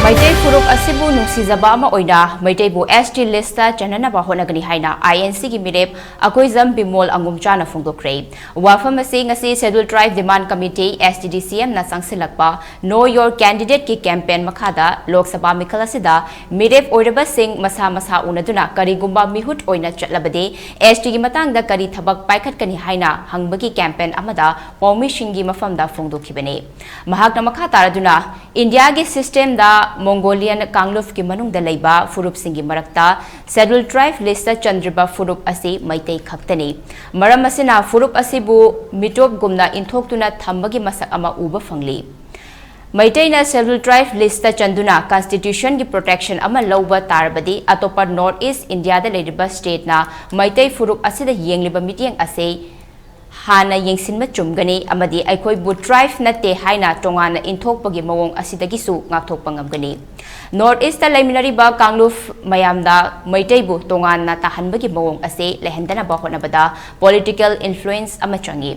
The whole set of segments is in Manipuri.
Meitei phurup asibu nungshijaba oina meiteibu ST lista chanhannaba hotnagani haina INC gi mirep A.Bimol Angomcha na phongdokre wafam asi ngasi Scheduled Tribe Demand Committee STDCM na sangsilakpa Know Your Candidate ki campaign makhada Lok Sabha mikal asida mirep oiraba sing masa unaduna karigumba mihut oina chatlabade ST gi matangda kari thabak paikhatkani haina hangbagi campaign amada paumi shingi mafamda phongdokhibane mahakna makha taraduna India gi system da Mongolian Kangluf ki manung da laiba phurup singi marakta Scheduled Tribe lista chandriba phurup asi Meitei khaktani maram asina phurup asibu mitop gumna inthoktuna thambagi masak ama uba phangli Meitei na Scheduled Tribe lista chanduna Constitution ki protection ama lauba tarbadi atopa North East India da laiba state na Meitei phurup asida yengliba mitiyang ase Hana yengsinma chumgani amadi aikoi bu tribe natte haina tongana inthokpagi mawong asidagisu ngakthokpa ngamgani North East laiminari ba Kangluf mayamda meiteibu tongana tahanbagi mawong ase lehendana ba honabada political influence ama changi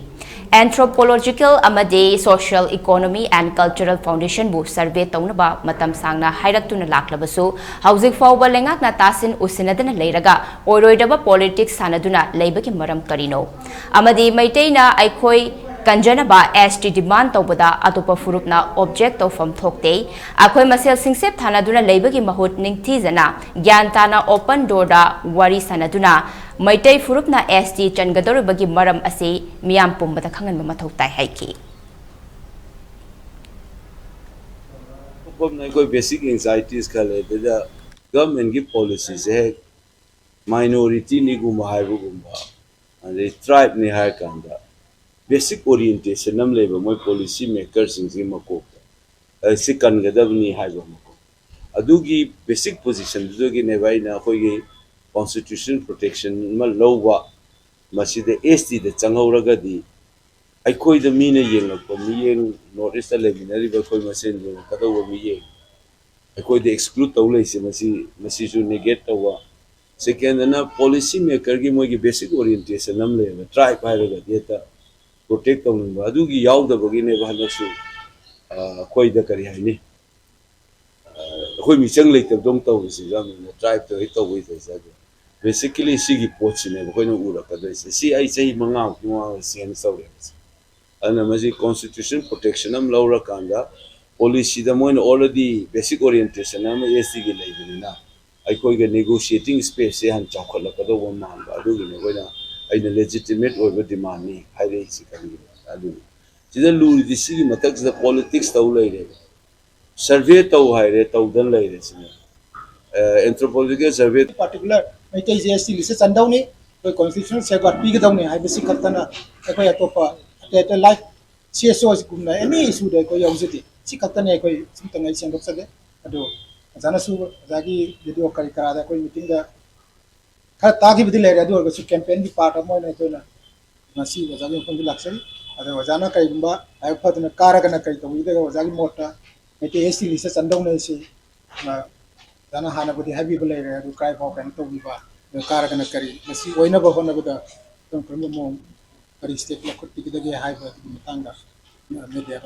Anthropological amadi Social Economy and Cultural Foundation bu survey taunaba matam sangna hairatuna laklabasu hauzik fawba lengakna tasin usinadana leiraga oroidaba politics sanaduna leibagi maram karino amadi meitei na aikoi chanhannaba ST demand tawbada atopa phurup na object of thokte akoi masel singsep thanaduna leibagi mahut ningthijana gyantana open door da wari sanaduna Meitei phurup na ST changadoribagi maram ase miyam pumbada khangan mathau tai haiki basic anxieties khale the government gi policies hai minority ni gumba haibu gumba and the tribe ni hai kanda basic orientation nam leba moi policy makers sing mako sikan gadab ni haibu mako adugi basic position dugi ne bai na khoi constitution protection ma lowa maside ST de changhoraga di aikoi the mina yengakpa miyeng North East leminari ba khoi masen do kadawa miyeng aikoi de exclude tawleise masi ju negate tawa second na policy maker gi moi gi basic orientation nam le tribe hairaga data protect tawning ba adugi yawda bagi ne ba hanasu khoi da kari haini khoi mi chang leitab dong taw si jam tribe to ito wi sa basically sigi pochine ko no ura kada si ai sei manga kuma sian saure ana maji constitution protection am laura kanda policy da moin already basic orientation am SC gi leibina ai koi ga negotiating space se han chakhala kada won man ba adu gi ne ko na ai na legitimate over demand ni hai re si kan gi adu sida lu di sigi matak da politics taw leire survey taw hai re taw dan leire sine anthropological survey particular Meitei ST list chandawni koi constitutional safeguard pigdawni haibasi khaktana ekoi atopa at like CSO gumna any issue de koi yausiti si khaktana ekoi simtangai sendok sage ado jana su jagi video kari karada koi meeting da kha tagi bidi lere ado ga su campaign bi part of moina toina nasi jagi kon laksari ado jana kai gumba ai phatna karagana kai to ide ga jagi mota Meitei ST list chandawna si Dana hana budi habi bela ya du kai pau kan to biba de kara kana kari masi oina ba hona buda ton promo mo kari step la kutti kidage hai ba matanga media